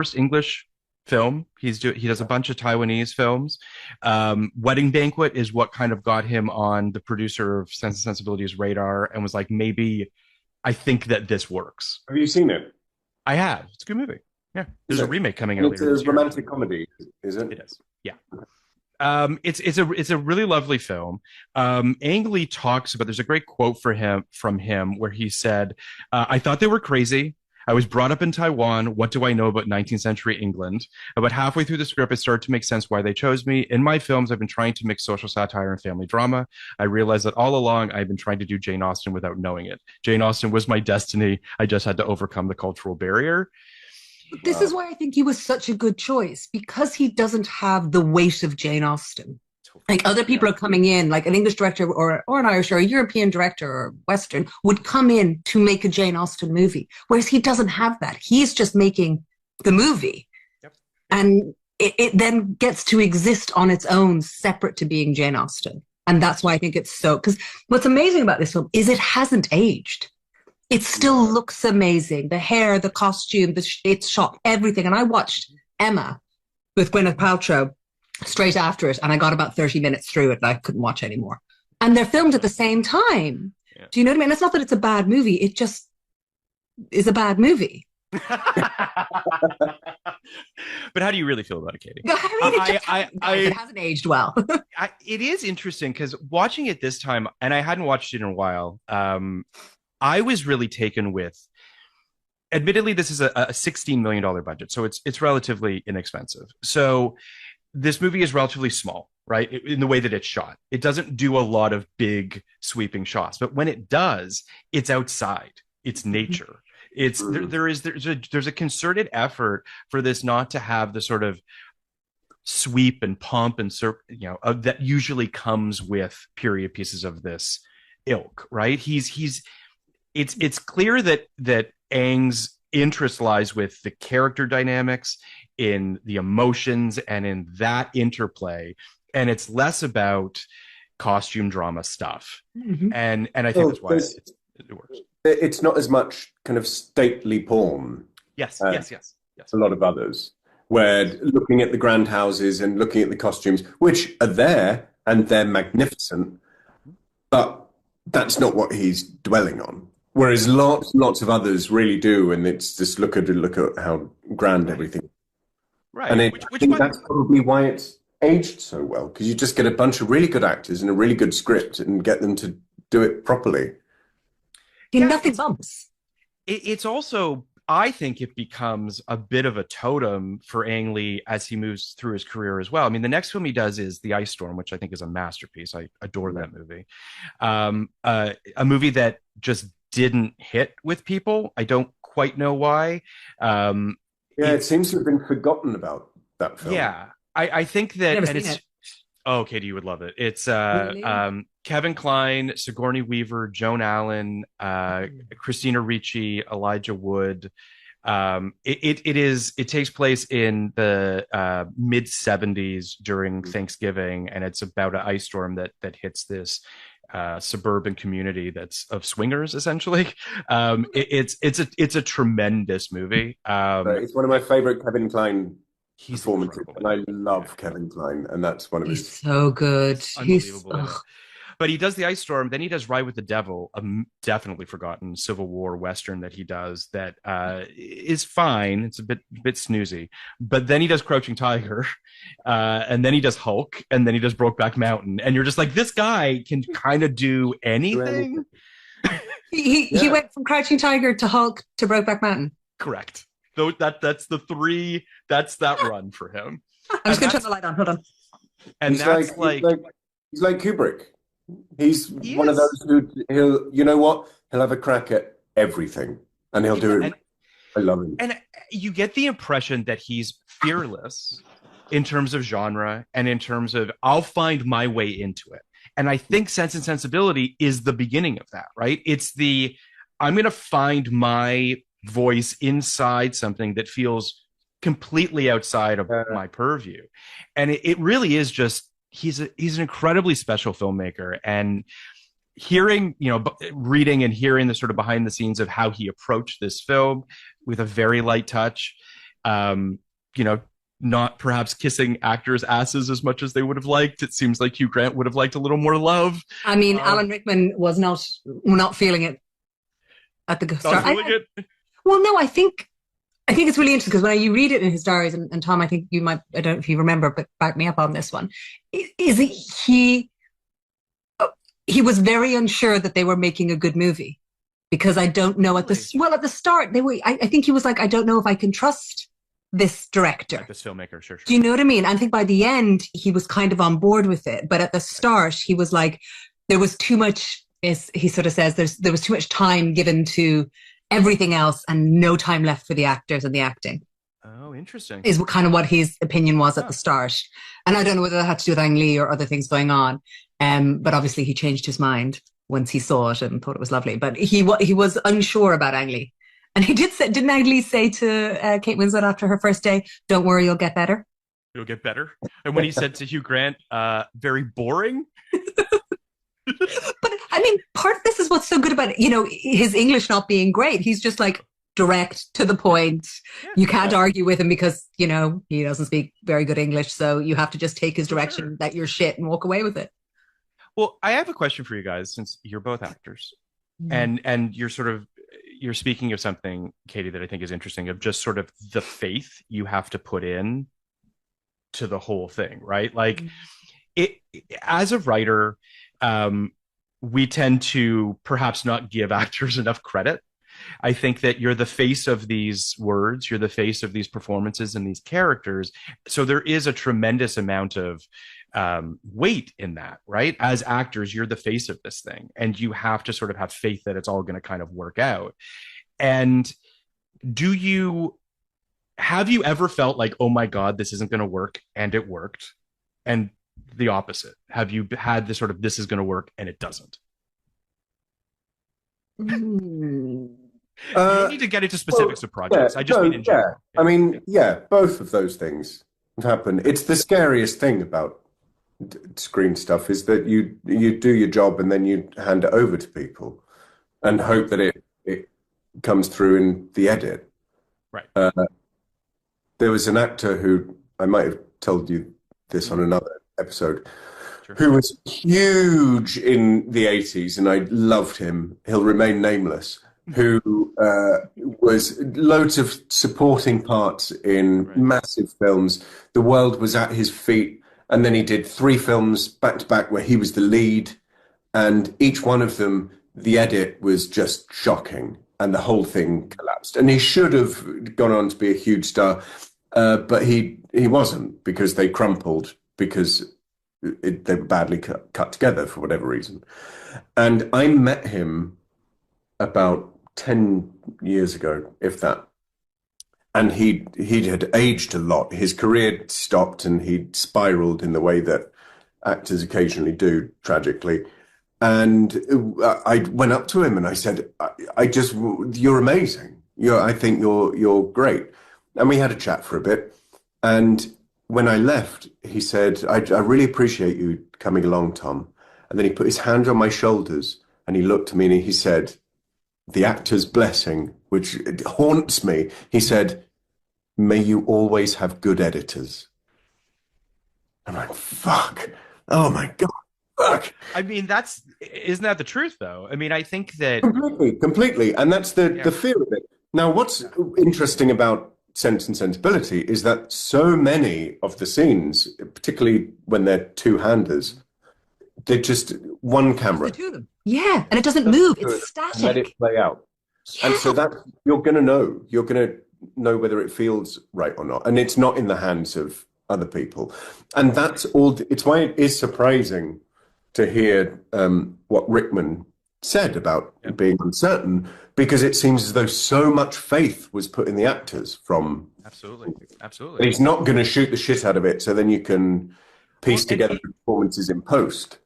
first English film. He does a bunch of Taiwanese films. Wedding Banquet is what kind of got him on the producer of Sense and Sensibility's radar and was like, maybe I think that this works. Have you seen it? I have. It's a good movie. Yeah. Is There's a it? remake coming And out it's later a this year. romantic comedy, is it? It is. Yeah. It's a really lovely film. Ang Lee talks about. There's a great quote for him from him where he said, "I thought they were crazy. I was brought up in Taiwan. What do I know about 19th century England? About halfway through the script, it started to make sense why they chose me. In my films, I've been trying to mix social satire and family drama. I realized that all along I've been trying to do Jane Austen without knowing it. Jane Austen was my destiny. I just had to overcome the cultural barrier." This is why I think he was such a good choice, because he doesn't have the weight of Jane Austen. Like other people are coming in, like an English director or an Irish or a European director or Western would come in to make a Jane Austen movie, whereas he doesn't have that. He's just making the movie. Yep. And it then gets to exist on its own, separate to being Jane Austen. And that's why I think it's so, because what's amazing about this film is it hasn't aged. It still looks amazing. The hair, the costume, it's shot, everything. And I watched Emma with Gwyneth Paltrow straight after it, and I got about 30 minutes through it and I couldn't watch anymore. And they're filmed at the same time. Yeah. Do you know what I mean? It's not that it's a bad movie. It just is a bad movie. But how do you really feel about it, Katie? I mean, it hasn't aged well. It is interesting because watching it this time, and I hadn't watched it in a while, I was really taken with, admittedly, this is a $16 million budget, so it's relatively inexpensive. So this movie is relatively small, right? In the way that it's shot. It doesn't do a lot of big sweeping shots, but when it does, it's outside. It's nature. It's there's a concerted effort for this not to have the sort of sweep and pomp and that usually comes with period pieces of this ilk, right? It's clear that Ang's interest lies with the character dynamics, in the emotions, and in that interplay, and it's less about costume drama stuff. Mm-hmm. And I think that's why it works. It's not as much kind of stately porn. Yes. A lot of others, where looking at the grand houses and looking at the costumes, which are there and they're magnificent, but that's not what he's dwelling on. Whereas lots of others really do, and it's just look at how grand everything. Right. And I think that's probably why it's aged so well, because you just get a bunch of really good actors and a really good script and get them to do it properly. Nothing bumps. It's also, I think it becomes a bit of a totem for Ang Lee as he moves through his career as well. I mean, the next film he does is The Ice Storm, which I think is a masterpiece. I adore that movie. A movie that just didn't hit with people. I don't quite know why. It seems to have been forgotten about, that film. Yeah, I think that, and it's. Oh, Katie, you would love it. It's really? Kevin Kline, Sigourney Weaver, Joan Allen, Christina Ricci, Elijah Wood. It takes place in the mid 70s during Thanksgiving, and it's about an ice storm that hits this suburban community that's of swingers, essentially. It's a tremendous movie. It's one of my favorite Kevin Kline performances, and I love Kevin Kline, and that's one of his. He's so good. Unbelievable. But he does The Ice Storm, then he does Ride with the Devil, a definitely forgotten Civil War Western that he does that is fine. It's a bit snoozy. But then he does Crouching Tiger, and then he does Hulk, and then he does Brokeback Mountain. And you're just like, this guy can kind of do anything. He went from Crouching Tiger to Hulk to Brokeback Mountain. Correct. So that's the three, that's that run for him. I'm just going to turn the light on. Hold on. And he's that's he's like Kubrick. He's one of those who he'll have a crack at everything, and he'll do it. I love him. And you get the impression that he's fearless in terms of genre and in terms of I'll find my way into it. And I think Sense and Sensibility is the beginning of that, right? It's I'm going to find my voice inside something that feels completely outside of my purview. And it really is just, he's an incredibly special filmmaker, and hearing, reading and hearing the sort of behind the scenes of how he approached this film with a very light touch, You know, not perhaps kissing actors' asses as much as they would have liked. It seems like Hugh Grant would have liked a little more love. I mean, Alan Rickman was not feeling it at the start. Well, no, I think it's really interesting because when you read it in his diaries, and Tom, I think you might, I don't know if you remember, but back me up on this one. He was very unsure that they were making a good movie because I don't know at the start I think he was like, I don't know if I can trust this director, this filmmaker. Sure. Do you know what I mean? I think by the end he was kind of on board with it, but at the start he was like, there was too much. As he sort of says, there was too much time given to everything else and no time left for the actors and the acting. Oh, interesting. Is kind of what his opinion was at the start. And I don't know whether that had to do with Ang Lee or other things going on. But obviously he changed his mind once he saw it and thought it was lovely. But he was unsure about Ang Lee. And he didn't Ang Lee say to Kate Winslet after her first day, "Don't worry, you'll get better." You'll get better. And when he said to Hugh Grant, very boring. But I mean, part of this is what's so good about it, his English not being great. He's just like direct to the point. You can't argue with him because, he doesn't speak very good English. So you have to just take his direction that you're shit and walk away with it. Well, I have a question for you guys, since you're both actors and you're speaking of something, Katie, that I think is interesting, of just sort of the faith you have to put in to the whole thing, right? Like it, as a writer, we tend to perhaps not give actors enough credit. I think that you're the face of these words, you're the face of these performances and these characters. So there is a tremendous amount of weight in that, right? As actors, you're the face of this thing, and you have to sort of have faith that it's all going to kind of work out. And have you ever felt like, oh my God, this isn't going to work, and it worked? And the opposite, have you had this sort of, this is going to work and it doesn't? You don't need to get into specifics of projects. I just mean in general. I mean, both of those things happen. It's the scariest thing about screen stuff is that you do your job and then you hand it over to people and hope that it comes through in the edit. Right. There was an actor who, I might have told you this on another episode, who was huge in the 80s, and I loved him. He'll remain nameless. Who was loads of supporting parts in massive films. The world was at his feet, and then he did 3 films back to back where he was the lead, and each one of them, the edit was just shocking, and the whole thing collapsed. And he should have gone on to be a huge star, but he wasn't, because they crumpled, because they were badly cut together for whatever reason. And I met him about 10 years ago, if that. And he had aged a lot. His career stopped and he'd spiraled in the way that actors occasionally do, tragically. And I went up to him and I said, you're amazing. I think you're great. And we had a chat for a bit. And when I left, he said, I really appreciate you coming along, Tom. And then he put his hand on my shoulders and he looked at me and he said, the actor's blessing, which haunts me. He said, may you always have good editors. I'm like, fuck. Oh my God, fuck. I mean, isn't that the truth though? I mean, I think that completely. And that's the fear of it. Now, what's interesting about Sense and Sensibility is that so many of the scenes, particularly when they're two-handers, they're just one camera. Yeah, and it doesn't move. It's static. Let it play out. Yeah. And so that you're going to know whether it feels right or not. And it's not in the hands of other people. And that's all. It's why it is surprising to hear what Rickman said about being uncertain, because it seems as though so much faith was put in the actors from. Absolutely. That he's not going to shoot the shit out of it, so then you can piece together the performances in post.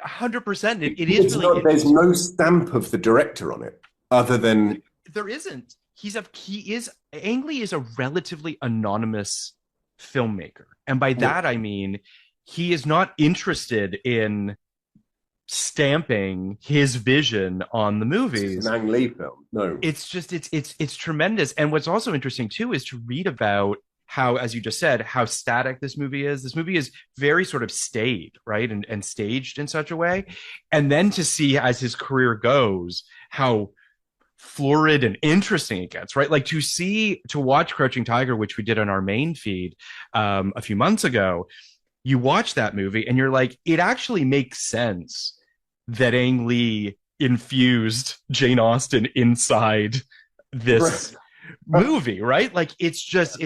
100%. It is really. There's no stamp of the director on it, other than there isn't. Ang Lee is a relatively anonymous filmmaker, and by that I mean he is not interested in stamping his vision on the movies. It's an Ang Lee film. No, It's just it's tremendous. And what's also interesting too is to read about how, as you just said, how static this movie is. This movie is very sort of staid, right? And staged in such a way. And then to see as his career goes, how florid and interesting it gets, right? Like to watch Crouching Tiger, which we did on our main feed a few months ago. You watch that movie and you're like, it actually makes sense that Ang Lee infused Jane Austen inside this movie, right? Like it's just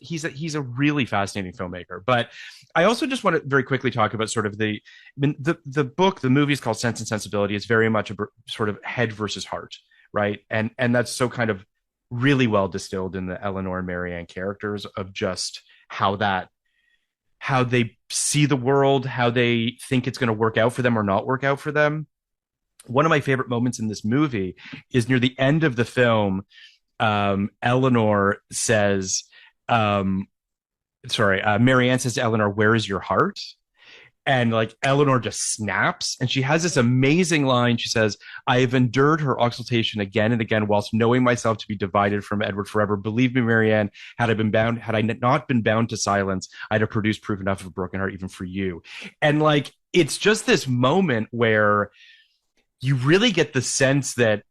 he's a really fascinating filmmaker. But I also just want to very quickly talk about sort of the book. The movie is called Sense and Sensibility. It's very much a sort of head versus heart, right? And that's so kind of really well distilled in the Eleanor and Marianne characters of just how they see the world, how they think it's going to work out for them or not work out for them. One of my favorite moments in this movie is near the end of the film. Eleanor says, Marianne says to Eleanor, "Where is your heart?" And like Eleanor just snaps, and she has this amazing line. She says, "I have endured her exaltation again and again, whilst knowing myself to be divided from Edward forever. Believe me, Marianne, had I not been bound to silence, I'd have produced proof enough of a broken heart even for you." And like, it's just this moment where you really get the sense that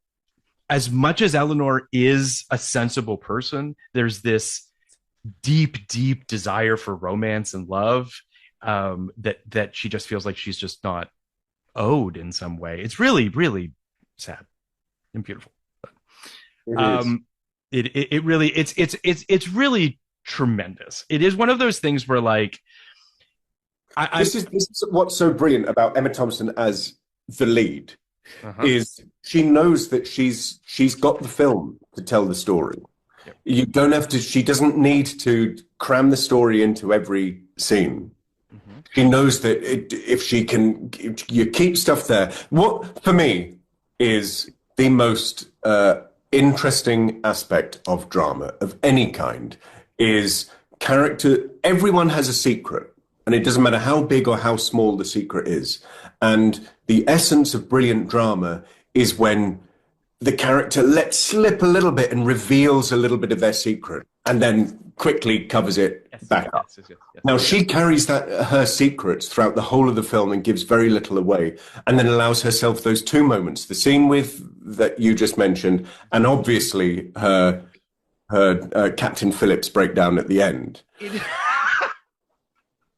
as much as Eleanor is a sensible person, there's this deep, deep desire for romance and love that she just feels like she's just not owed in some way. It's really, really sad and beautiful. It really it's really tremendous. It is one of those things where like this is what's so brilliant about Emma Thompson as the lead. Is she knows that she's got the film to tell the story. Yep. You don't have to. She doesn't need to cram the story into every scene. She knows that if you keep stuff there. What for me is the most interesting aspect of drama of any kind is character. Everyone has a secret. And it doesn't matter how big or how small the secret is. And the essence of brilliant drama is when the character lets slip a little bit and reveals a little bit of their secret and then quickly covers it back up. Yes. Now, she carries her secrets throughout the whole of the film and gives very little away, and then allows herself those two moments, the scene that you just mentioned, and obviously her Captain Phillips breakdown at the end.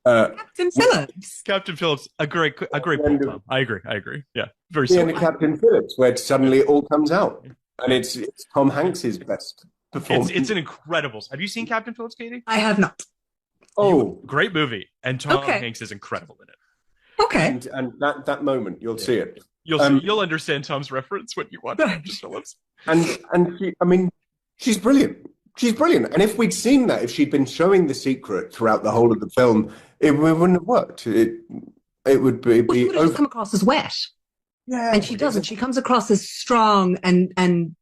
Captain Phillips, a great point, Tom. I agree. Yeah, very similar. The end of Captain Phillips, where suddenly it all comes out, and it's Tom Hanks's best performance. It's an incredible. Have you seen Captain Phillips, Katie? I have not. Oh, great movie, and Tom Hanks is incredible in it. Okay, and that moment, you'll see it. You'll understand Tom's reference when you watch Captain Phillips. And she's brilliant. She's brilliant. And if we'd seen that, if she'd been showing the secret throughout the whole of the film, it wouldn't have worked. It would be. Well, she would have just come across as wet. Yeah, and she doesn't. She comes across as strong and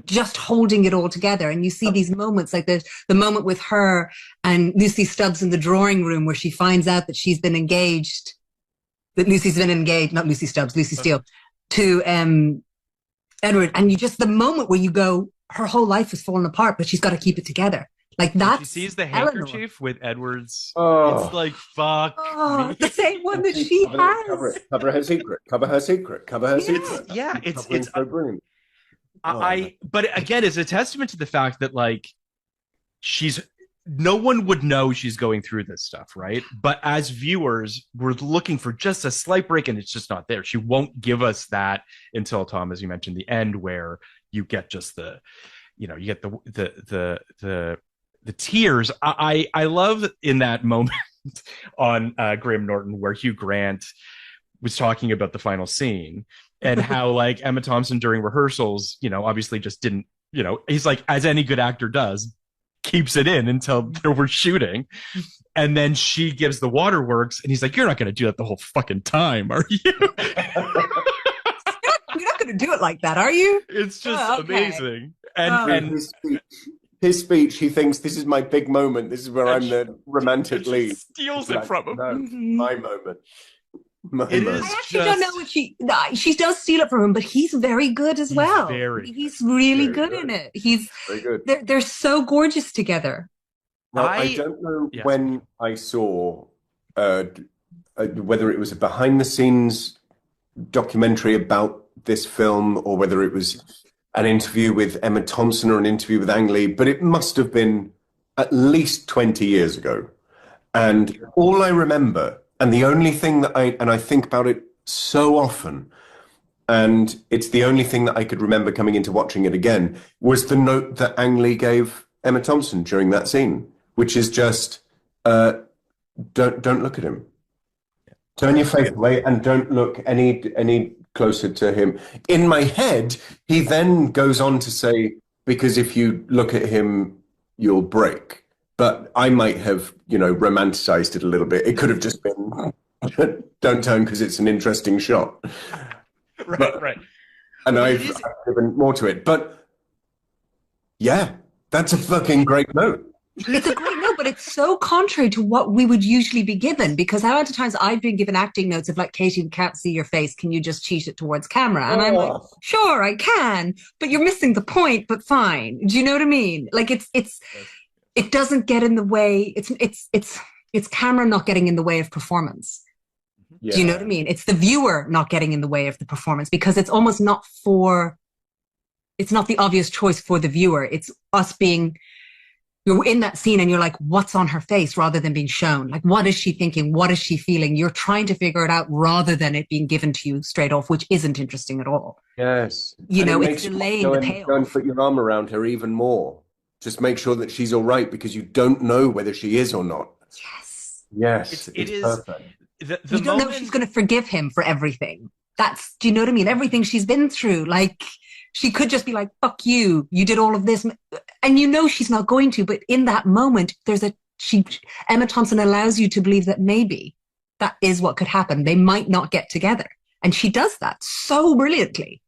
just holding it all together. And you see these moments, like the moment with her and Lucy Stubbs in the drawing room where she finds out that she's been engaged. That Lucy's been engaged, not Lucy Stubbs, Lucy Steele, to Edward. And the moment where you go, her whole life is falling apart, but she's got to keep it together. Like that. She sees the handkerchief Eleanor. With Edward's. Oh. It's like, fuck. Oh, the same one that she has. Cover her secret. Cover her secret. Cover her secret. Yeah, it's so brilliant. But again, it's a testament to the fact that like no one would know she's going through this stuff, right? But as viewers, we're looking for just a slight break, and it's just not there. She won't give us that until, Tom, as you mentioned, the end, where you get just the tears. I love in that moment on Graham Norton where Hugh Grant was talking about the final scene and how like Emma Thompson during rehearsals, obviously just didn't, he's like, as any good actor does, keeps it in until we're shooting. And then she gives the waterworks and he's like, you're not going to do that the whole fucking time, are you? You're not going to do it like that, are you? It's just amazing. And his speech, he thinks, this is my big moment. This is where I'm the romantic lead. Steals it from him. No, my moment. It moment. is I actually don't know if she does steal it from him, but he's very good as He's well. very He's really Very good good. in it. He's Very good. they're so gorgeous together. Now, I- I don't know Yes. when I saw whether it was a behind the scenes documentary about this film or whether it was an interview with Emma Thompson or an interview with Ang Lee, but it must have been at least 20 years ago. And all I remember, and the only thing that I think about it so often, and it's the only thing that I could remember coming into watching it again, was the note that Ang Lee gave Emma Thompson during that scene, which is just, don't look at him. Turn your face away and don't look any closer to him. In my head, he then goes on to say, because if you look at him, you'll break. But I might have, romanticized it a little bit. It could have just been, don't turn because it's an interesting shot. right. And Well, I've given more to it. But yeah, that's a fucking great note. It's a great note, but it's so contrary to what we would usually be given, because how many times I've been given acting notes of like, Katie, we can't see your face. Can you just cheat it towards camera? And I'm like, sure, I can, but you're missing the point, but fine. Do you know what I mean? Like it doesn't get in the way. It's camera not getting in the way of performance. Yeah. Do you know what I mean? It's the viewer not getting in the way of the performance, because it's almost it's not the obvious choice for the viewer. It's us you're in that scene and you're like, what's on her face, rather than being shown? Like, what is she thinking? What is she feeling? You're trying to figure it out rather than it being given to you straight off, which isn't interesting at all. Yes. You know, it it's makes you delaying go the and payoff. Go and put your arm around her even more. Just make sure that she's all right, because you don't know whether she is or not. Yes. Yes, It it's is- perfect. The You don't know if she's going to forgive him for everything. Do you know what I mean? Everything she's been through. Like, she could just be like, fuck you. You did all of this. And she's not going to. But in that moment, Emma Thompson allows you to believe that maybe that is what could happen. They might not get together. And she does that so brilliantly.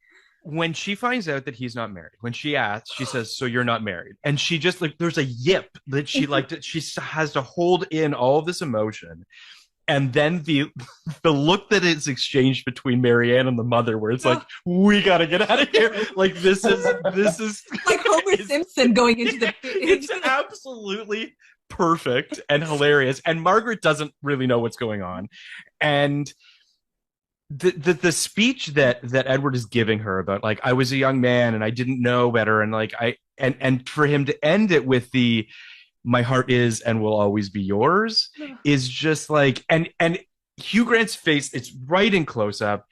When she finds out that he's not married, when she asks, she says, so you're not married. And she just there's a yip that she she has to hold in all of this emotion. And then the look that is exchanged between Marianne and the mother, where it's like, we got to get out of here. Like, this is Like Homer Simpson going into the... It's absolutely perfect and hilarious. And Margaret doesn't really know what's going on. And the speech that Edward is giving her about, like, I was a young man and I didn't know better. And like, and for him to end it with my heart is and will always be yours is just like, and Hugh Grant's face, it's right in close up,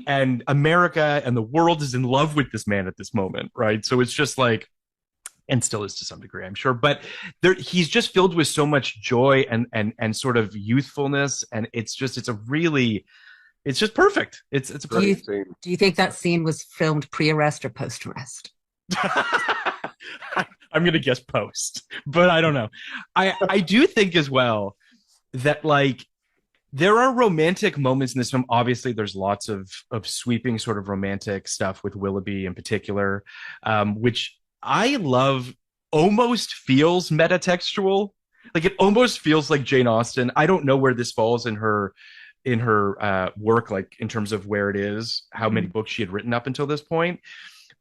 and America and the world is in love with this man at this moment, right? So it's just like, and still is to some degree, I'm sure, but he's just filled with so much joy and sort of youthfulness, and it's just perfect. It's a perfect scene. Do you think that scene was filmed pre-arrest or post-arrest? I'm going to guess post, but I don't know. I do think as well that, like, there are romantic moments in this film. Obviously, there's lots of sweeping sort of romantic stuff with Willoughby in particular, which I love. Almost feels metatextual. Like, it almost feels like Jane Austen. I don't know where this falls in her work, like in terms of where it is, how many books she had written up until this point.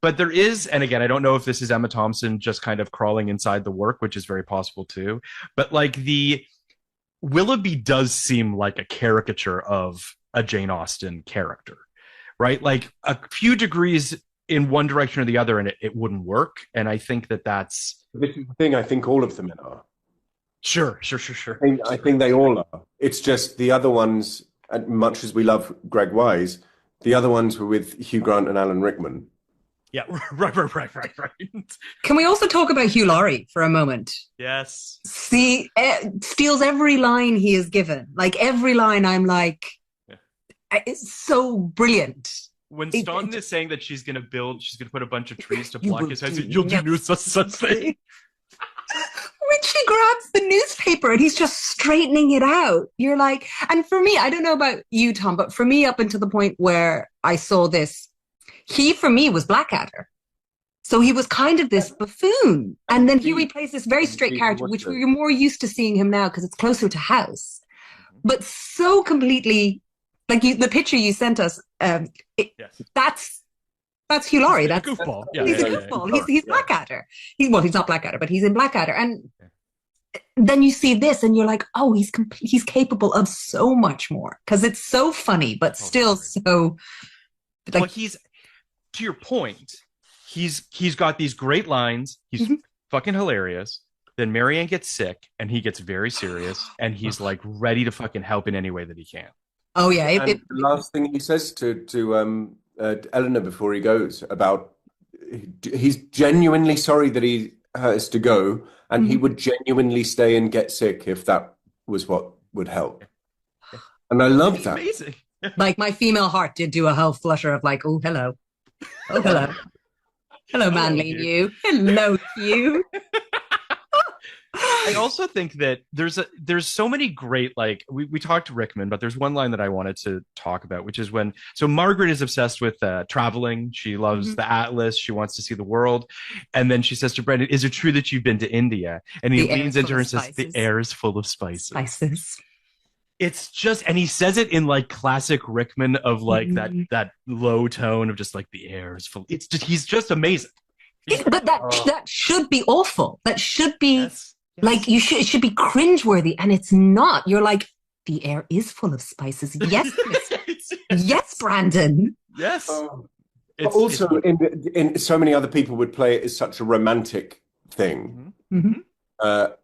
But there is, and again, I don't know if this is Emma Thompson just kind of crawling inside the work, which is very possible too. But like, the Willoughby does seem like a caricature of a Jane Austen character, right? Like, a few degrees in one direction or the other, and it wouldn't work. And I think that's... This is the thing, I think all of them are. Sure. I think they all are. It's just the other ones, as much as we love Greg Wise, the other ones were with Hugh Grant and Alan Rickman. Yeah, right. Can we also talk about Hugh Laurie for a moment? Yes. See, steals every line he is given. Like, every line, I'm like, it's so brilliant. When Staunton is saying that she's going to put a bunch of trees to block his head, you'll do no such thing. When she grabs the newspaper and he's just straightening it out, you're like, and for me, I don't know about you, Tom, but for me, up until the point where I saw this, he, for me, was Blackadder. So he was kind of this buffoon. And then he replaced this very straight character, which we're more used to seeing him now because it's closer to House. But so completely Like the picture you sent us, Yes. that's Hugh Laurie. That's goofball. He's a goofball. He's Blackadder. He's not Blackadder, but he's in Blackadder. And then you see this, and you're like, oh, he's capable of so much more because it's so funny, but still so. Like, well, he's to your point. He's got these great lines. He's fucking hilarious. Then Marianne gets sick, and he gets very serious, and he's like ready to fucking help in any way that he can. Oh yeah. The last thing he says to Eleanor before he goes about he's genuinely sorry that he has to go, and he would genuinely stay and get sick if that was what would help. And I love that. Amazing. Like my female heart did do a whole flutter of like, oh hello, hello, manly you, hello you. I also think that there's so many great, like we talked to Rickman, but there's one line that I wanted to talk about, which is so Margaret is obsessed with traveling. She loves the Atlas. She wants to see the world. And then she says to Brendan, is it true that you've been to India? And he leans into her and says, the air is full of spices. It's just, and he says it in like classic Rickman of like that low tone of just like the air is full. It's just, he's just amazing. But that should be awful. That should be... Yes. Like it should be cringeworthy, and it's not. You're like, the air is full of spices. Yes, yes, Brandon. Yes. Also, in so many other people would play it as such a romantic thing,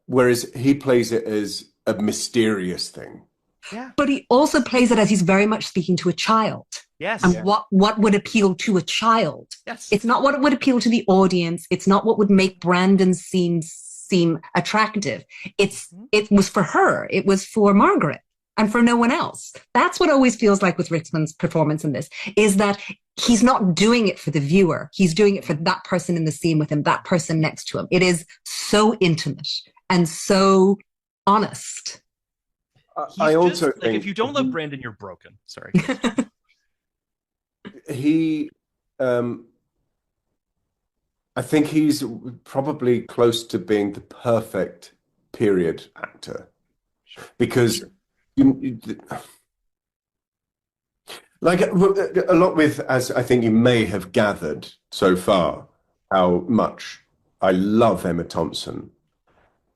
whereas he plays it as a mysterious thing. Yeah. But he also plays it as he's very much speaking to a child. Yes. And what would appeal to a child? Yes. It's not what would appeal to the audience. It's not what would make Brandon seem attractive. It was for her. It was for Margaret and for no one else. That's what always feels like with Rickman's performance in this, is that he's not doing it for the viewer. He's doing it for that person in the scene with him, that person next to him. It is so intimate and so honest. I also think, like, if you don't love Brandon, you're broken. Sorry. I think he's probably close to being the perfect period actor, because like a lot with, as I think you may have gathered so far, how much I love Emma Thompson.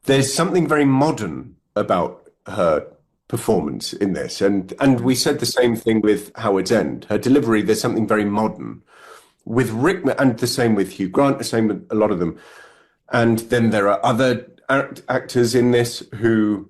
There's something very modern about her performance in this, and we said the same thing with Howard's End. Her delivery, there's something very modern. With Rickman, and the same with Hugh Grant, the same with a lot of them. And then there are other actors in this who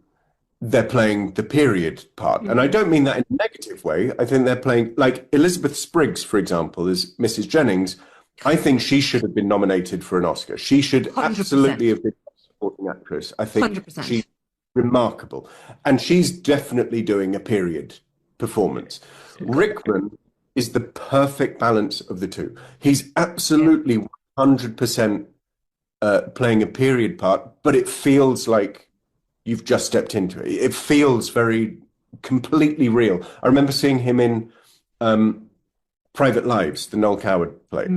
they're playing the period part. And I don't mean that in a negative way. I think they're playing, like Elizabeth Spriggs, for example, as Mrs. Jennings. I think she should have been nominated for an Oscar. She should 100%. Absolutely have been a supporting actress. I think 100%. She's remarkable. And she's definitely doing a period performance. Rickman is the perfect balance of the two. He's absolutely 100% playing a period part, but it feels like you've just stepped into it. It feels very completely real. I remember seeing him in Private Lives, the Noel Coward play.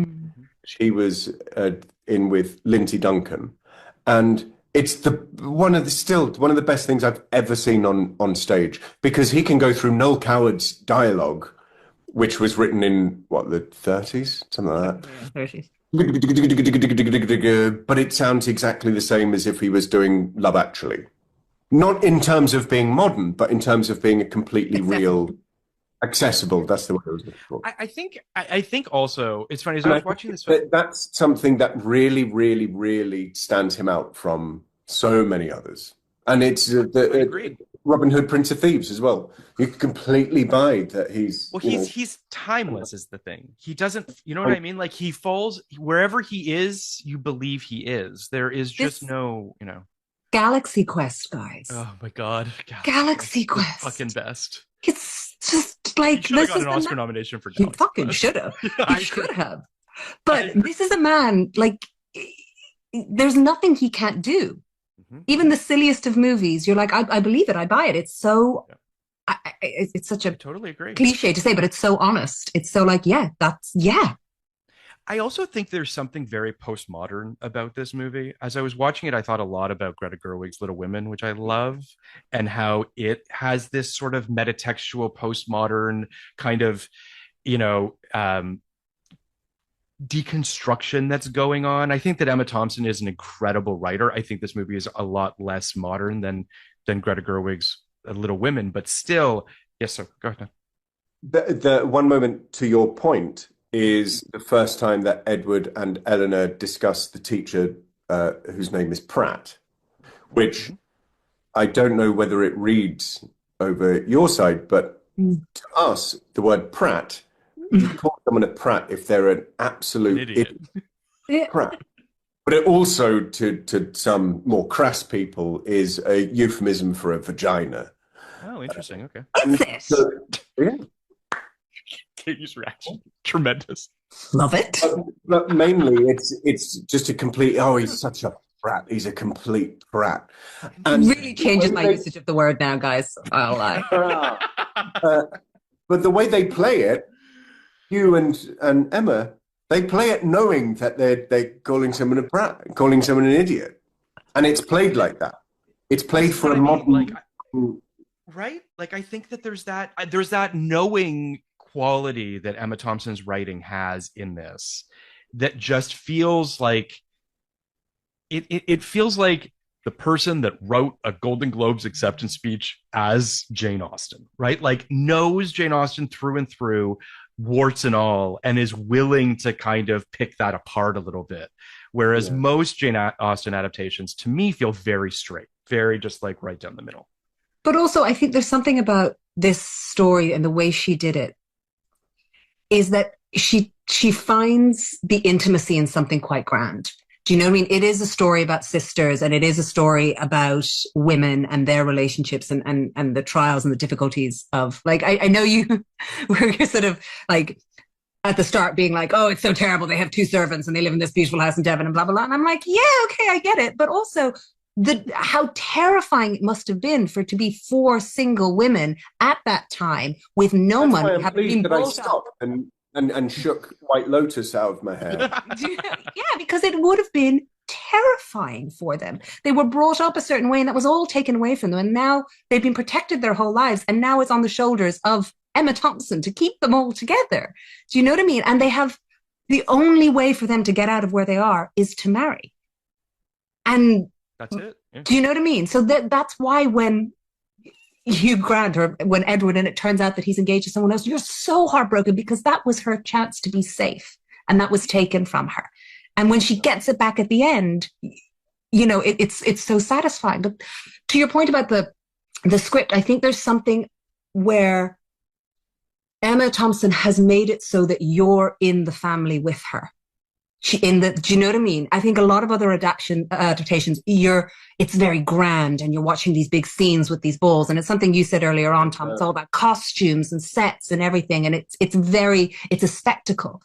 She was in with Lindsay Duncan, and it's one of the best things I've ever seen on stage, because he can go through Noel Coward's dialogue, which was written in, the 30s? Something like that. Yeah, 30s. But it sounds exactly the same as if he was doing Love Actually. Not in terms of being modern, but in terms of being a completely real, accessible. That's the word I was looking for. I think also, it's funny, as I was watching this. That's something that really, really, really stands him out from so many others. And it's Robin Hood, Prince of Thieves as well. You can completely buy that he's... Well, he's timeless is the thing. He doesn't, you know what I mean? Like, he falls, wherever he is, you believe he is. There is just no, Galaxy Quest, guys. Oh my God. Galaxy Quest. Fucking best. It's just like... He should have got an Oscar nomination for Galaxy Quest. He fucking should have. He should have. But this is a man, like, there's nothing he can't do. Even the silliest of movies, you're like, I believe it, I buy it. It's so, it's such a totally agree cliche to say, but it's so honest. It's so like, yeah. I also think there's something very postmodern about this movie. As I was watching it, I thought a lot about Greta Gerwig's Little Women, which I love, and how it has this sort of metatextual postmodern kind of, you know, deconstruction that's going on. I think that Emma Thompson is an incredible writer. I think this movie is a lot less modern than Greta Gerwig's Little Women, but still, yes, sir. Go ahead. The one moment to your point is the first time that Edward and Eleanor discuss the teacher whose name is Pratt, which I don't know whether it reads over your side, but to us, the word Pratt, you call someone a Pratt if they're an absolute idiot. Pratt. But it also, to some more crass people, is a euphemism for a vagina. Oh, interesting. Okay. Is it? So, yeah. Katie's reaction, tremendous. Love it. But mainly, it's just a complete. Oh, he's such a prat. He's a complete prat. And it really changes my usage of the word now, guys. I'll lie. But the way they play it, Hugh and Emma, they play it knowing that they're calling someone a prat, calling someone an idiot, and it's played like that. It's played for a modern, right? Like I think that there's that knowing quality that Emma Thompson's writing has in this that just feels like it feels like the person that wrote a Golden Globes acceptance speech as Jane Austen, right? Like knows Jane Austen through and through, warts and all, and is willing to kind of pick that apart a little bit. Whereas most Jane Austen adaptations to me feel very straight, very just like right down the middle. But also I think there's something about this story and the way she did it is that she finds the intimacy in something quite grand. Do you know what I mean? It is a story about sisters, and it is a story about women and their relationships and the trials and the difficulties of, like, I know you were sort of like at the start being like, oh, it's so terrible. They have 2 servants and they live in this beautiful house in Devon and blah, blah, blah. And I'm like, yeah, okay, I get it. But also how terrifying it must have been for it to be 4 single women at that time with no That's money. why I'm pleased that I stopped and shook White Lotus out of my hair. Yeah, because it would have been terrifying for them. They were brought up a certain way and that was all taken away from them. And now they've been protected their whole lives. And now it's on the shoulders of Emma Thompson to keep them all together. Do you know what I mean? And they have the only way for them to get out of where they are is to marry. And that's it. Yeah. Do you know what I mean? So that's why when Hugh Grant or when Edward, and it turns out that he's engaged to someone else, you're so heartbroken because that was her chance to be safe and that was taken from her. And when she gets it back at the end, you know, it's so satisfying. But to your point about the script, I think there's something where Emma Thompson has made it so that you're in the family with her. Do you know what I mean? I think a lot of other adaptations, it's very grand and you're watching these big scenes with these balls. And it's something you said earlier on, Tom. It's all about costumes and sets and everything. And it's a spectacle.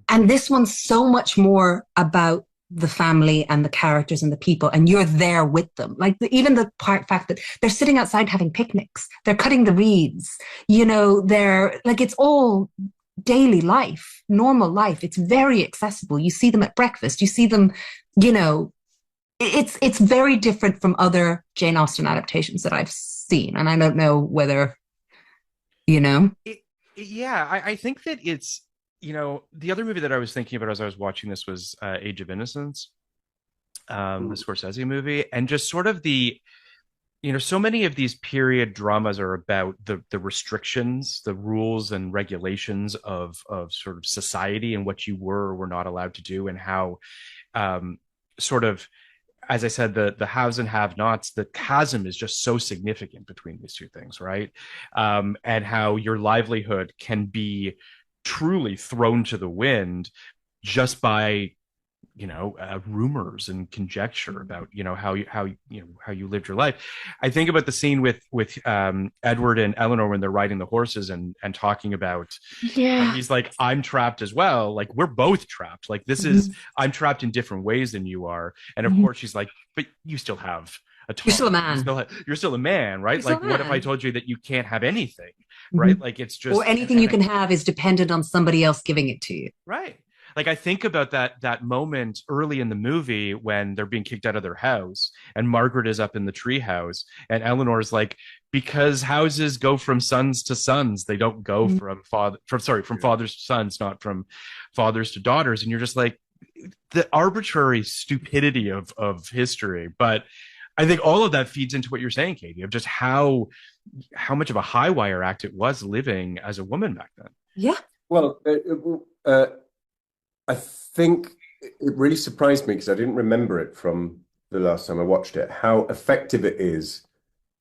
And this one's so much more about the family and the characters and the people, and you're there with them. Like even the fact that they're sitting outside having picnics, they're cutting the reeds, you know, they're like, it's all daily life, normal life. It's very accessible. You see them at breakfast. You see them, you know, it's very different from other Jane Austen adaptations that I've seen. And I don't know whether, you know. I think that it's, you know, the other movie that I was thinking about as I was watching this was Age of Innocence, the Scorsese movie, and just sort of the, you know, so many of these period dramas are about the restrictions, the rules and regulations of sort of society and what you were or were not allowed to do, and how sort of, as I said, the haves and have-nots, the chasm is just so significant between these two things, right? And how your livelihood can be truly thrown to the wind just by, you know, rumors and conjecture about, you know, how you lived your life. I think about the scene with Edward and Eleanor when they're riding the horses and talking about, he's like, I'm trapped as well. Like, we're both trapped. Like, this is, I'm trapped in different ways than you are. And of course she's like, but you still have a tongue. You're still a man. You're still a man, right? Like, what if I told you that you can't have anything, right? Like, it's just, or anything you can have is dependent on somebody else giving it to you. Right. Like I think about that moment early in the movie when they're being kicked out of their house and Margaret is up in the treehouse and Eleanor's like, because houses go from sons to sons, they don't go from fathers to sons, not from fathers to daughters. And you're just like, the arbitrary stupidity of history. But I think all of that feeds into what you're saying, Katie, of just how much of a high wire act it was living as a woman back then. Yeah. Well, I think it really surprised me because I didn't remember it from the last time I watched it, how effective it is,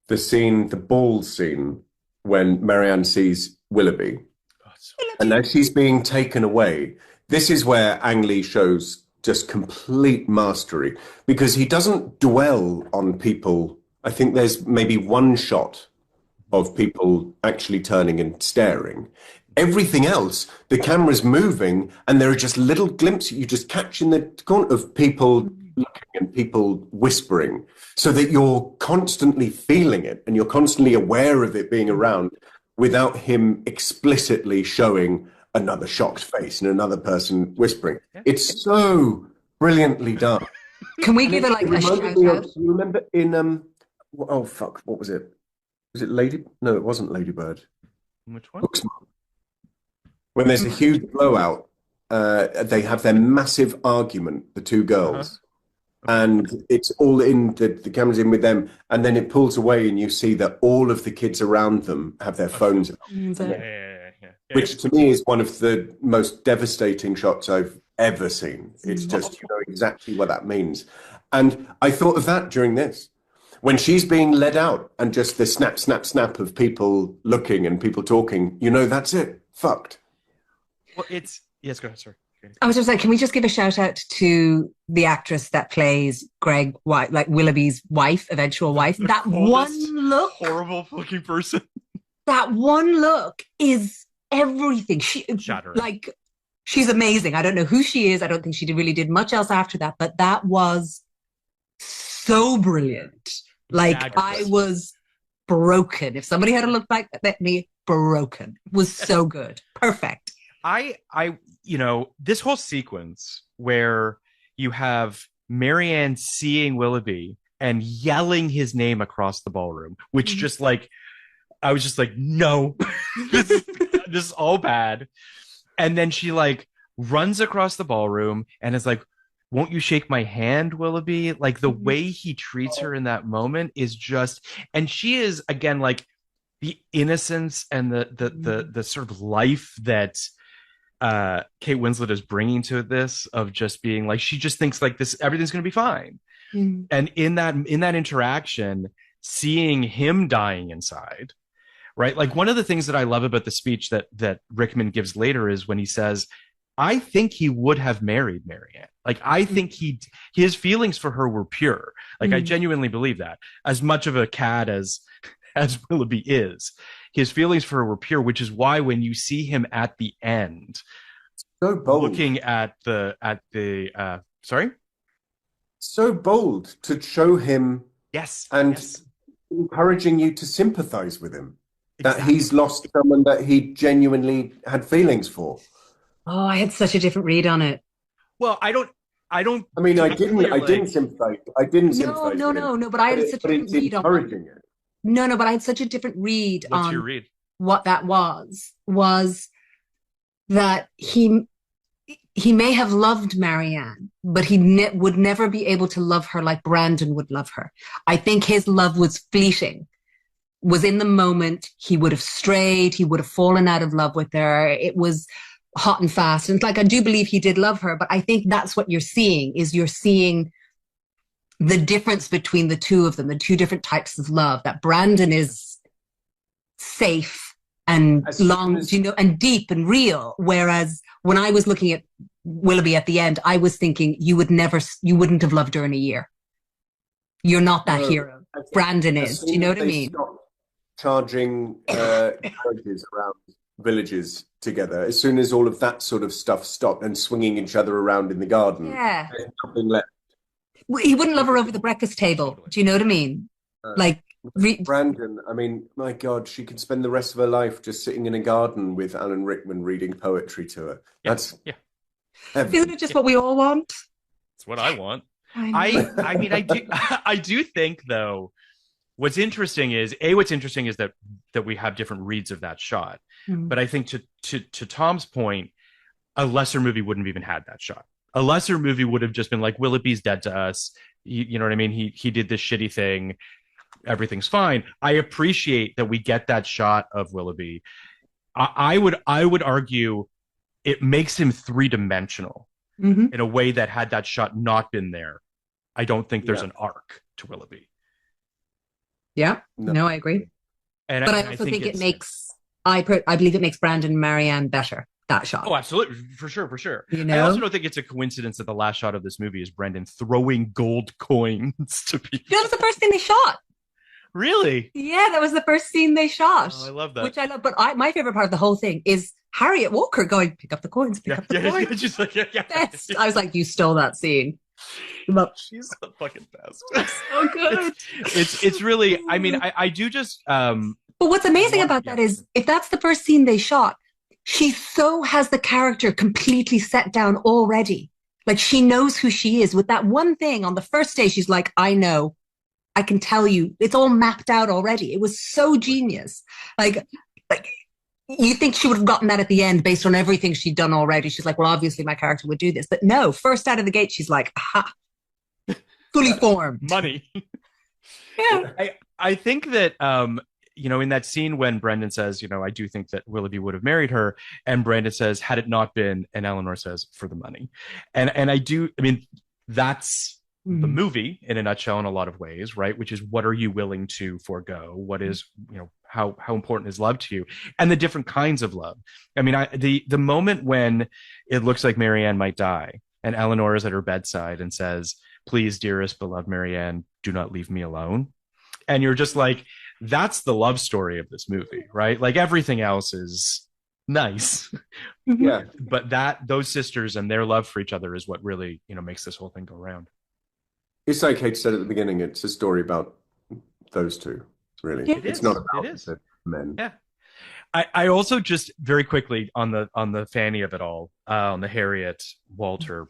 the ball scene when Marianne sees Willoughby. And as she's being taken away, this is where Ang Lee shows just complete mastery because he doesn't dwell on people. I think there's maybe one shot of people actually turning and staring. Everything else, the camera's moving and there are just little glimpses you just catch in the corner of people looking and people whispering so that you're constantly feeling it and you're constantly aware of it being around without him explicitly showing another shocked face and another person whispering. It's so brilliantly done. Can we give it like a shout out? You remember in oh fuck, what was it? Was it Lady? No, it wasn't Ladybird. Which one? Booksmart. When there's a huge blowout, they have their massive argument, the two girls, and it's all in the camera's in with them, and then it pulls away, and you see that all of the kids around them have their phones out. Which to me is one of the most devastating shots I've ever seen. It's just, you know exactly what that means. And I thought of that during this. When she's being led out and just the snap, snap, snap of people looking and people talking, you know, that's it. Fucked. Well, yes, go ahead, sorry. I was just like, can we just give a shout out to the actress that plays Greg White, like Willoughby's wife, eventual wife? That one look. Horrible fucking person. That one look is everything. Shattering. Like, she's amazing. I don't know who she is. I don't think she really did much else after that, but that was so brilliant. Like, I was broken. If somebody had a look like that, me broken. It was so good. Perfect. I, you know, this whole sequence where you have Marianne seeing Willoughby and yelling his name across the ballroom, which just like, I was just like, no, this is all bad. And then she like runs across the ballroom and is like, won't you shake my hand, Willoughby? Like the way he treats her in that moment is just, and she is again, like the innocence and the sort of life that Kate Winslet is bringing to this, of just being like, she just thinks like this, everything's going to be fine. And in that interaction, seeing him dying inside, right? Like one of the things that I love about the speech that Rickman gives later is when he says, I think he would have married Marianne. Like, I think his feelings for her were pure. Like, I genuinely believe that. As much of a cad as Willoughby is, his feelings for her were pure, which is why when you see him at the end, so bold, looking at the sorry? So bold to show him. Yes. And encouraging you to sympathize with him. Exactly. That he's lost someone that he genuinely had feelings for. Oh, I had such a different read on it. Well, I don't. I mean, I didn't sympathize. I didn't sympathize. No. But I had such a different read on it. No. But I had such a different read on your read? What that was that he may have loved Marianne, but he would never be able to love her like Brandon would love her. I think his love was fleeting. Was in the moment. He would have strayed. He would have fallen out of love with her. It was hot and fast. And it's like, I do believe he did love her, but I think that's what you're seeing the difference between the two of them, the two different types of love, that Brandon is safe and and deep and real. Whereas when I was looking at Willoughby at the end, I was thinking you wouldn't have loved her in a year. You're not that hero. Brandon is. Do you know what I mean? Charging carriages around villages together, as soon as all of that sort of stuff stopped, and swinging each other around in the garden, there's nothing left. He wouldn't love her over the breakfast table. Do you know what I mean? Brandon, I mean, my God, she could spend the rest of her life just sitting in a garden with Alan Rickman reading poetry to her. Isn't it just what we all want? It's what I want. I I do I do think though what's interesting is that we have different reads of that shot. Mm. But I think to Tom's point, a lesser movie wouldn't have even had that shot. A lesser movie would have just been like, Willoughby's dead to us. You know what I mean? He did this shitty thing. Everything's fine. I appreciate that we get that shot of Willoughby. I would argue it makes him three-dimensional in a way that had that shot not been there, I don't think there's an arc to Willoughby. Yeah, no, I agree. And but I also think it makes, I believe it makes Brandon Marianne better, that shot. Oh, absolutely. For sure. You know? I also don't think it's a coincidence that the last shot of this movie is Brendan throwing gold coins to people. That was the first thing they shot. Really? Yeah, that was the first scene they shot. Oh, I love that. Which I love. But my favorite part of the whole thing is Harriet Walker going, pick up the coins, pick up the coins. Just like, Best. I was like, you stole that scene. She's the fucking best. So good. It's really, I mean, I do just but what's amazing about that is if that's the first scene they shot, she so has the character completely set down already. Like she knows who she is. With that one thing on the first day, she's like, I know, I can tell you, it's all mapped out already. It was so genius. Like you think she would have gotten that at the end based on everything she'd done already. She's like, well, obviously my character would do this. But no, first out of the gate, she's like, aha, fully formed. Money. Yeah. I think that, in that scene when Brendan says, I do think that Willoughby would have married her, and Brandon says, had it not been, and Eleanor says, for the money. And that's the movie in a nutshell in a lot of ways, right? Which is, what are you willing to forego? What is, how important is love to you? And the different kinds of love. I mean, the moment when it looks like Marianne might die, and Eleanor is at her bedside and says, please, dearest, beloved Marianne, do not leave me alone. And you're just like, that's the love story of this movie, right? Like everything else is nice. Yeah. But those sisters and their love for each other is what really, makes this whole thing go round. It's like Kate said at the beginning, it's a story about those two, really. Yeah. It's not about the men. Yeah. I also just very quickly on the Fanny of it all, on the Harriet Walter,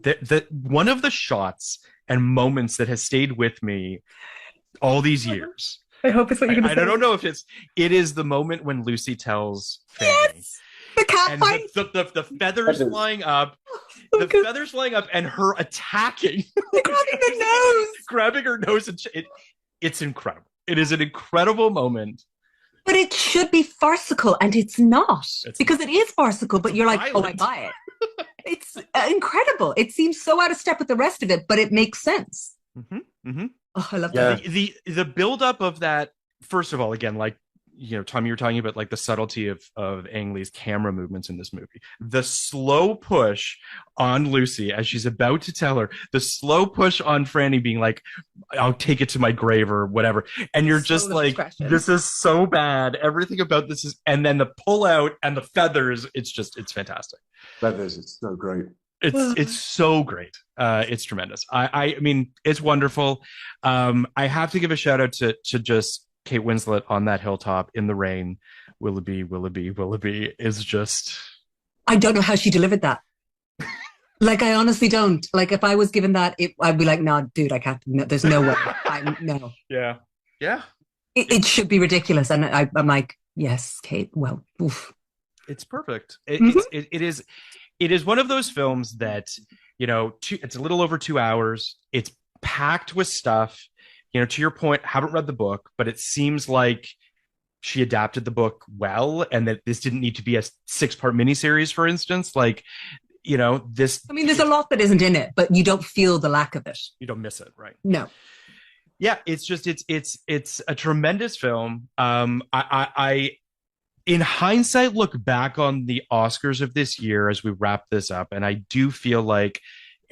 that one of the shots and moments that has stayed with me all these years. I hope it's what you're going to say. I don't know if it is the moment when Lucy tells Fanny. Yes! The cat and fight. The feathers flying up. The feathers flying up and her attacking. Grabbing her nose. And it's incredible. It is an incredible moment. But it should be farcical, and it's not. Because it is farcical, but you're like, violent. Oh, I buy it. It's incredible. It seems so out of step with the rest of it, but it makes sense. Mm-hmm. Mm-hmm. Oh, I love that. The buildup of that, first of all, again, like, Tom, you were talking about like the subtlety of Ang Lee's camera movements in this movie. The slow push on Lucy as she's about to tell her, the slow push on Franny being like, I'll take it to my grave or whatever. And you're just like, this is so bad. Everything about this is, and then the pull out and the feathers, it's fantastic. Feathers, it's so great. It's so great. It's tremendous. I mean, it's wonderful. I have to give a shout out to just Kate Winslet on that hilltop in the rain. Willoughby is just. I don't know how she delivered that. Like, I honestly don't. Like, if I was given that, I'd be like, no, dude, I can't. No, there's no way. No. Yeah. It should be ridiculous, and I'm like, yes, Kate. Well, oof. It's perfect. It is one of those films that it's a little over 2 hours. It's packed with stuff. To your point, haven't read the book, but it seems like she adapted the book well, and that this didn't need to be a 6-part miniseries, for instance. Like, this. I mean, there's a lot that isn't in it, but you don't feel the lack of it. You don't miss it, right? No. Yeah, it's just it's a tremendous film. I in hindsight look back on the Oscars of this year as we wrap this up, and I do feel like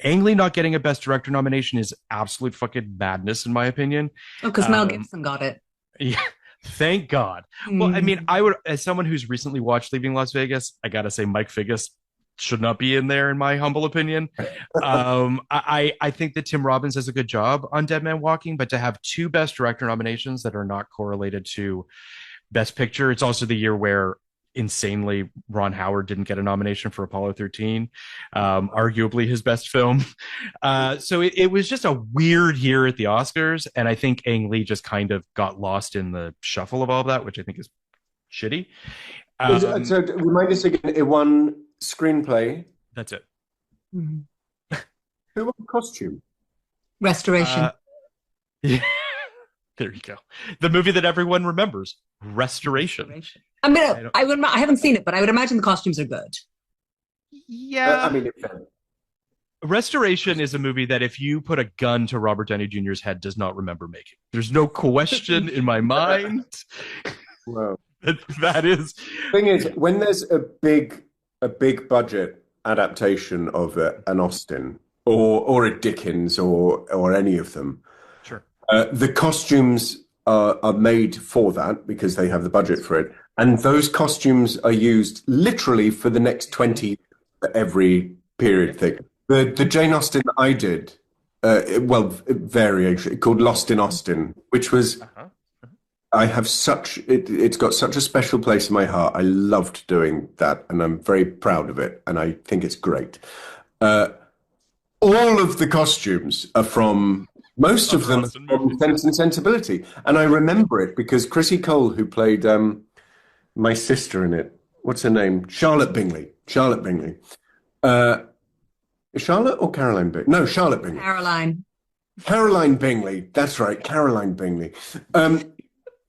Ang Lee not getting a Best Director nomination is absolute fucking madness, in my opinion. Oh, because Mel Gibson got it. Yeah, thank God. Well, I mean, I would, as someone who's recently watched Leaving Las Vegas, I gotta say Mike Figgis should not be in there, in my humble opinion. I think that Tim Robbins does a good job on Dead Man Walking, but to have 2 Best Director nominations that are not correlated to Best Picture, it's also the year where insanely, Ron Howard didn't get a nomination for Apollo 13, arguably his best film. So it was just a weird year at the Oscars, and I think Ang Lee just kind of got lost in the shuffle of all of that, which I think is shitty. So remind us again, it won screenplay. That's it. Mm-hmm. Who won costume? Restoration. Yeah. There you go. The movie that everyone remembers, Restoration. I mean, I haven't seen it, but I would imagine the costumes are good. Yeah. I mean, Restoration is a movie that if you put a gun to Robert Downey Jr.'s head, does not remember making. There's no question in my mind. Wow. That is. Thing is, when there's a big budget adaptation of an Austen or a Dickens or any of them, sure, the costumes are made for that because they have the budget for it, and those costumes are used literally for the next 20 for every period thing. The Jane Austen that I did, variation called Lost in Austen, which was. I have it's got such a special place in my heart. I loved doing that, and I'm very proud of it, and I think it's great. All of the costumes are from, most of them from Sense and Sensibility, and I remember it because Chrissy Cole, who played my sister in it, what's her name? Charlotte Bingley. Charlotte or Caroline Bingley? No, Charlotte Bingley. Caroline Bingley. That's right, Caroline Bingley.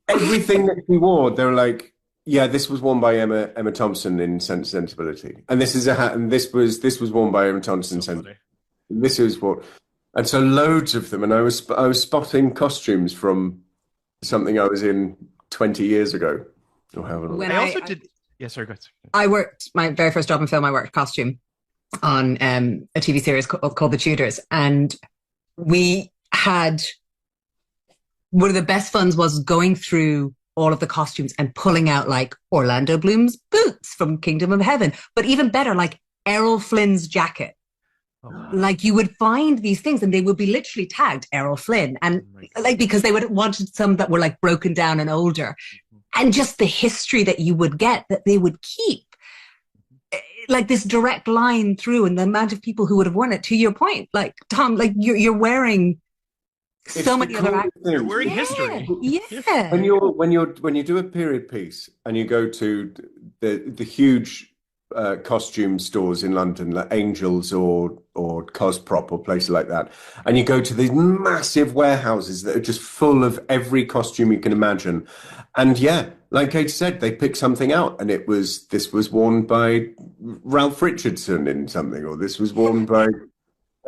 Everything that she wore, they were like, yeah, this was worn by Emma Thompson in Sense and Sensibility, and this is a hat, and this was worn by Emma Thompson. This is what, and so loads of them, and I was spotting costumes from something I was in 20 years ago, or however long. I also did. Yeah, sorry, go ahead. I worked my very first job in film. I worked costume on a TV series called The Tudors, and we had. One of the best funs was going through all of the costumes and pulling out like Orlando Bloom's boots from Kingdom of Heaven, but even better, like Errol Flynn's jacket. Oh, wow. Like you would find these things and they would be literally tagged Errol Flynn, and like because they would wanted some that were like broken down and older, and just the history that you would get that they would keep. Like this direct line through, and the amount of people who would have worn it. To your point, like Tom, like you're wearing. So many other actors. You're wearing history. Yeah. When you do a period piece and you go to the huge costume stores in London, like Angels or Cosprop or places like that, and you go to these massive warehouses that are just full of every costume you can imagine, and yeah, like Kate said, they pick something out, and this was worn by Ralph Richardson in something, or this was worn by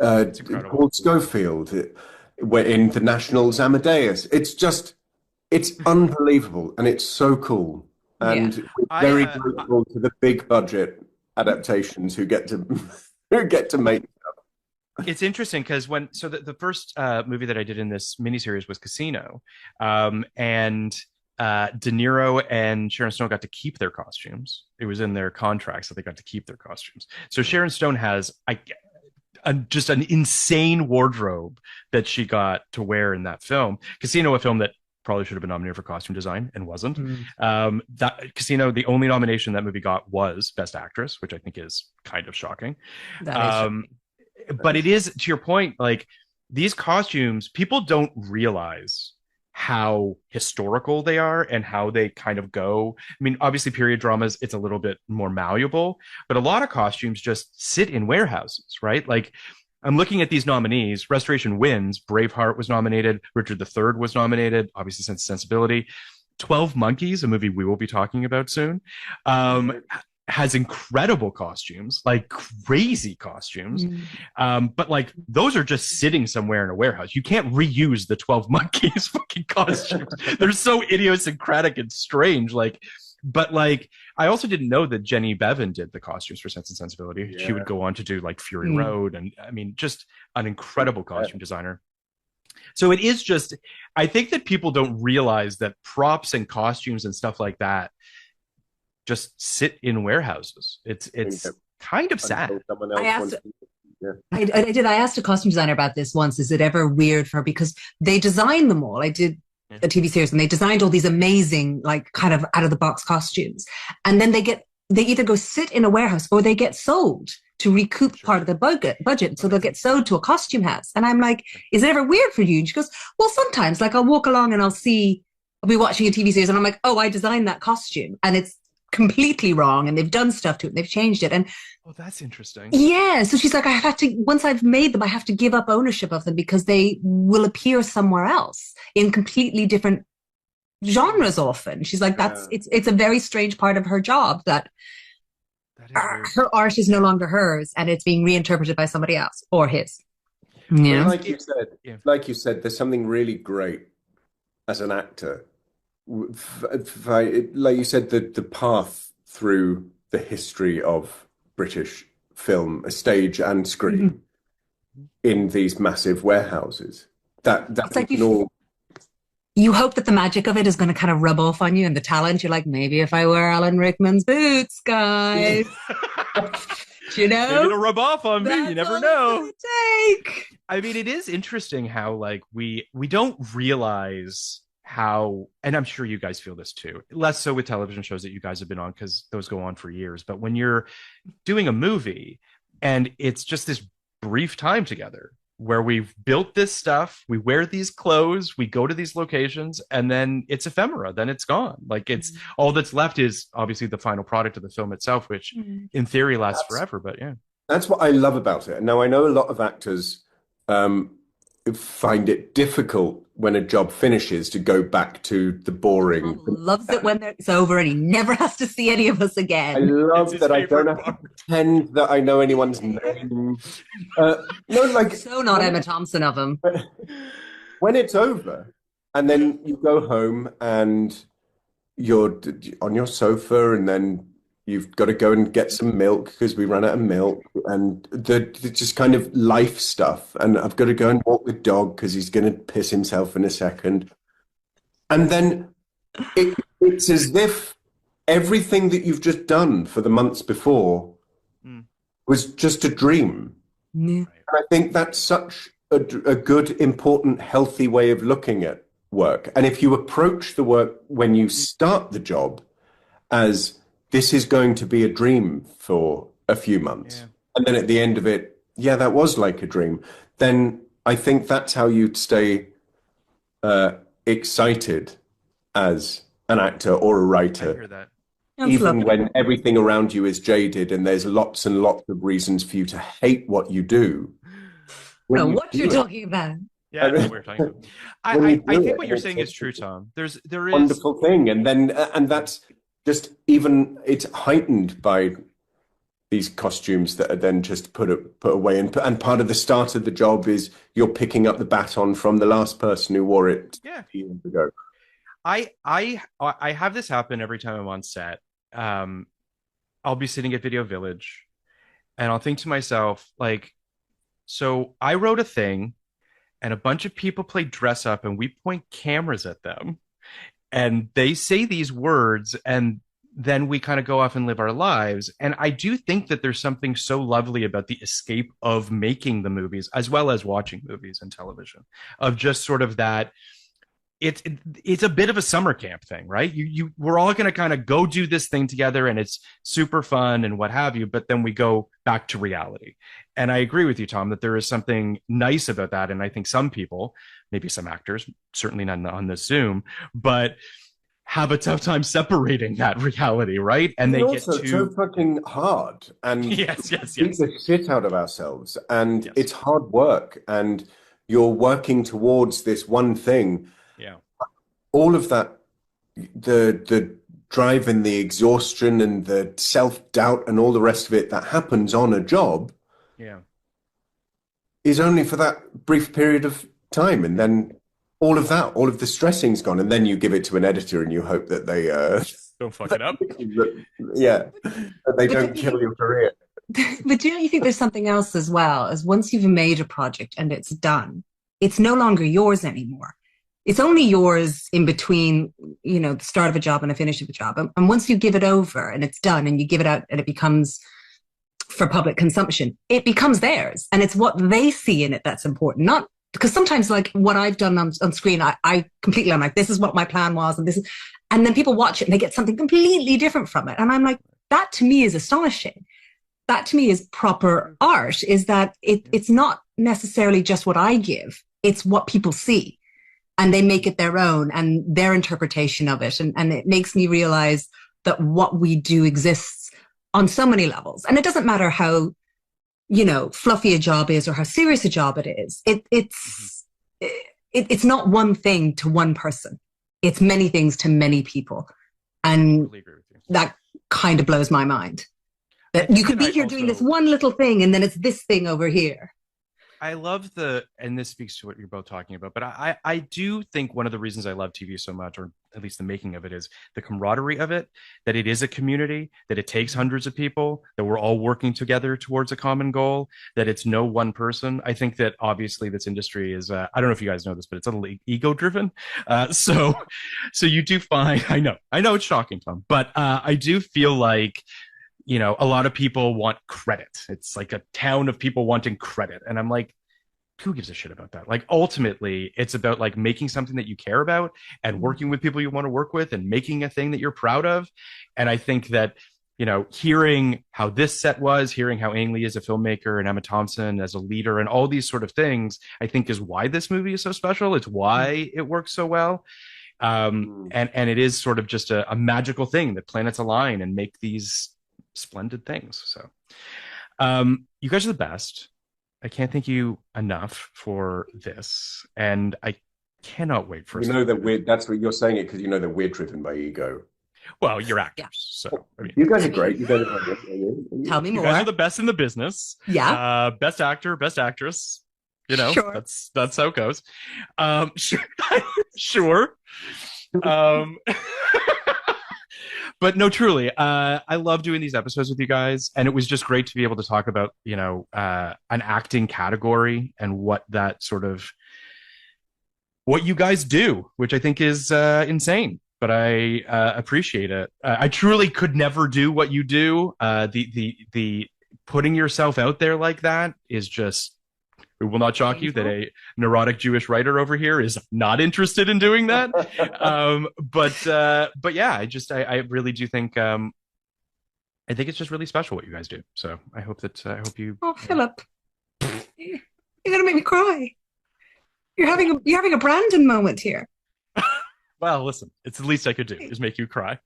Paul Schofield. In the National's Amadeus. It's unbelievable, and it's so cool. And we're very grateful to the big budget adaptations who get to make stuff. It's interesting because the first movie that I did in this miniseries was Casino, and De Niro and Sharon Stone got to keep their costumes. It was in their contracts that they got to keep their costumes. So Sharon Stone has just an insane wardrobe that she got to wear in that film. Casino, a film that probably should have been nominated for costume design and wasn't. That Casino, the only nomination that movie got was Best Actress, which I think is kind of shocking. But it is, to your point, like these costumes, people don't realize how historical they are and how they kind of go. I mean, obviously period dramas, it's a little bit more malleable, but a lot of costumes just sit in warehouses, right? Like I'm looking at these nominees. Restoration wins. Braveheart was nominated. Richard III was nominated. Obviously Sense and Sensibility. 12 Monkeys, a movie we will be talking about soon, has incredible costumes, like crazy costumes. But like those are just sitting somewhere in a warehouse. You can't reuse the 12 Monkeys fucking costumes. They're so idiosyncratic and strange. But I also didn't know that Jenny Bevan did the costumes for Sense and Sensibility. Yeah. She would go on to do like Fury Road, and I mean, just an incredible costume designer. So it is just, I think that people don't realize that props and costumes and stuff like that just sit in warehouses. It's kind of sad. I asked a costume designer about this once. Is it ever weird for her? Because they design them all. I did a TV series, and they designed all these amazing, like kind of out of the box costumes. And then they either go sit in a warehouse or they get sold to recoup part of the budget. So they'll get sold to a costume house. And I'm like, is it ever weird for you? And she goes, well, sometimes, like I'll walk along and I'll be watching a TV series and I'm like, oh, I designed that costume and it's completely wrong and they've done stuff to it and they've changed it. And oh, that's interesting. Yeah. So she's like, I have to, once I've made them, I have to give up ownership of them because they will appear somewhere else in completely different genres often. She's like, it's a very strange part of her job that her art is no longer hers and it's being reinterpreted by somebody else or his. Yeah. Like you said, there's something really great as an actor. Like you said, the path through the history of British film, stage and screen, in these massive warehouses. That's like you hope that the magic of it is going to kind of rub off on you and the talent. You're like, maybe if I wear Alan Rickman's boots, guys, you know, maybe it'll rub off on me. You never know. Take. I mean, it is interesting how like we don't realize how, and I'm sure you guys feel this too, less so with television shows that you guys have been on because those go on for years. But when you're doing a movie and it's just this brief time together where we've built this stuff, we wear these clothes, we go to these locations, and then it's ephemera, then it's gone. Like it's all that's left is obviously the final product of the film itself, which in theory lasts forever. But yeah, that's what I love about it. Now I know a lot of actors find it difficult when a job finishes to go back to the boring. Loves it when it's over and he never has to see any of us again. I love that I don't have to pretend that I know anyone's name. No, like so not Emma Thompson of him. When it's over, and then you go home and you're on your sofa, and then you've got to go and get some milk because we ran out of milk, and the just kind of life stuff. And I've got to go and walk the dog because he's going to piss himself in a second. And then it's as if everything that you've just done for the months before was just a dream. And I think that's such a good, important, healthy way of looking at work. And if you approach the work when you start the job as this is going to be a dream for a few months. And then at the end of it, that was like a dream. Then I think that's how you'd stay excited as an actor or a writer. I hear that. Even when everything around you is jaded and there's lots and lots of reasons for you to hate what you do. What you're talking about. Yeah, I know what we're talking about. I think what you're saying is true, Tom. There is wonderful thing. And then and that's just even it's heightened by these costumes that are then just put away, and part of the start of the job is you're picking up the baton from the last person who wore it years ago. I have this happen every time I'm on set. I'll be sitting at Video Village and I'll think to myself, like, so I wrote a thing and a bunch of people play dress up and we point cameras at them. And they say these words, and then we kind of go off and live our lives. And I do think that there's something so lovely about the escape of making the movies, as well as watching movies and television, of just sort of that. It's a bit of a summer camp thing, right? We're all going to kind of go do this thing together, and it's super fun and what have you. But then we go back to reality. And I agree with you, Tom, that there is something nice about that. And I think some people, maybe some actors, certainly not on this Zoom, but have a tough time separating that reality, right? And they get to so fucking hard and yes. beat the shit out of ourselves. And it's hard work, and you're working towards this one thing. Yeah. All of that, the drive and the exhaustion and the self-doubt and all the rest of it that happens on a job is only for that brief period of time. And then all of the stressing's gone. And then you give it to an editor and you hope that they don't fuck it up. That they don't kill your career. But do you think there's something else as well, as once you've made a project and it's done, it's no longer yours anymore. It's only yours in between, the start of a job and the finish of a job. And once you give it over and it's done and you give it out and it becomes for public consumption, it becomes theirs. And it's what they see in it that's important, not because sometimes like what I've done on screen, I completely, I'm like, this is what my plan was. And then people watch it and they get something completely different from it. And I'm like, that to me is astonishing. That to me is proper art, is that it's not necessarily just what I give, it's what people see and they make it their own and their interpretation of it. And it makes me realize that what we do exists on so many levels. And it doesn't matter how, fluffy a job is or how serious a job it is. It's not one thing to one person. It's many things to many people. And totally that kind of blows my mind. That you could be here doing this one little thing and then it's this thing over here. I love and this speaks to what you're both talking about, but I do think one of the reasons I love TV so much, or at least the making of it, is the camaraderie of it, that it is a community, that it takes hundreds of people, that we're all working together towards a common goal, that it's no one person. I think that obviously this industry is, I don't know if you guys know this, but it's a little ego driven. So you do find, I know it's shocking, Tom, but I do feel like, a lot of people want credit. It's like a town of people wanting credit. And I'm like, who gives a shit about that? Like, ultimately, it's about like making something that you care about and working with people you want to work with and making a thing that you're proud of. And I think that, hearing how this set was, hearing how Ang Lee is a filmmaker and Emma Thompson as a leader and all these sort of things, I think is why this movie is so special. It's why it works so well. And it is sort of just a magical thing that planets align and make these splendid things. So you guys are the best. I can't thank you enough for this, and I cannot wait for that that's what you're saying it because that we're driven by ego. Well, you're actors, so I mean, you guys are great. You guys tell me more. You guys are the best in the business. Yeah. Best actor, best actress. Sure. That's how it goes. Sure. But no, truly, I love doing these episodes with you guys, and it was just great to be able to talk about, an acting category and what you guys do, which I think is insane. But I appreciate it. I truly could never do what you do. The putting yourself out there like that is just. It will not shock you that a neurotic Jewish writer over here is not interested in doing that. But yeah, I really do think, I think it's just really special what you guys do. So I hope you. Oh, Philip, you're gonna make me cry. You're having a Brandon moment here. Well, listen, it's the least I could do is make you cry.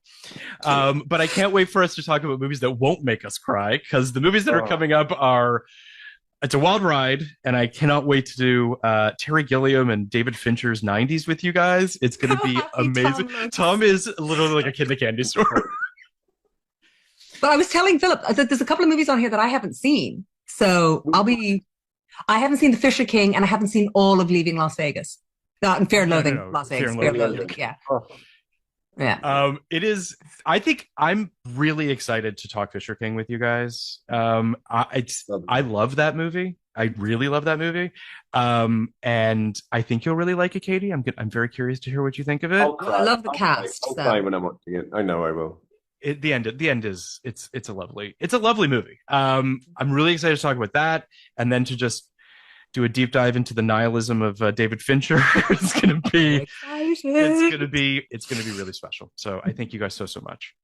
But I can't wait for us to talk about movies that won't make us cry, because the movies that are coming up are. It's a wild ride, and I cannot wait to do Terry Gilliam and David Fincher's 90s with you guys. It's going to be amazing. Tom is literally like a kid in a candy store. But I was telling Philip that there's a couple of movies on here that I haven't seen. So I haven't seen The Fisher King, and I haven't seen all of Leaving Las Vegas. And Fear and Loathing, Las Vegas. Fear and Loathing, yeah. Yeah. It is. I think I'm really excited to talk Fisher King with you guys. I love that movie. I really love that movie. And I think you'll really like it, Katie. I'm very curious to hear what you think of it. I love the cast. I'll cry when I'm watching it. I know I will. The end is it's a lovely movie. I'm really excited to talk about that, and then to just do a deep dive into the nihilism of David Fincher. It's gonna be really special. So I thank you guys so much.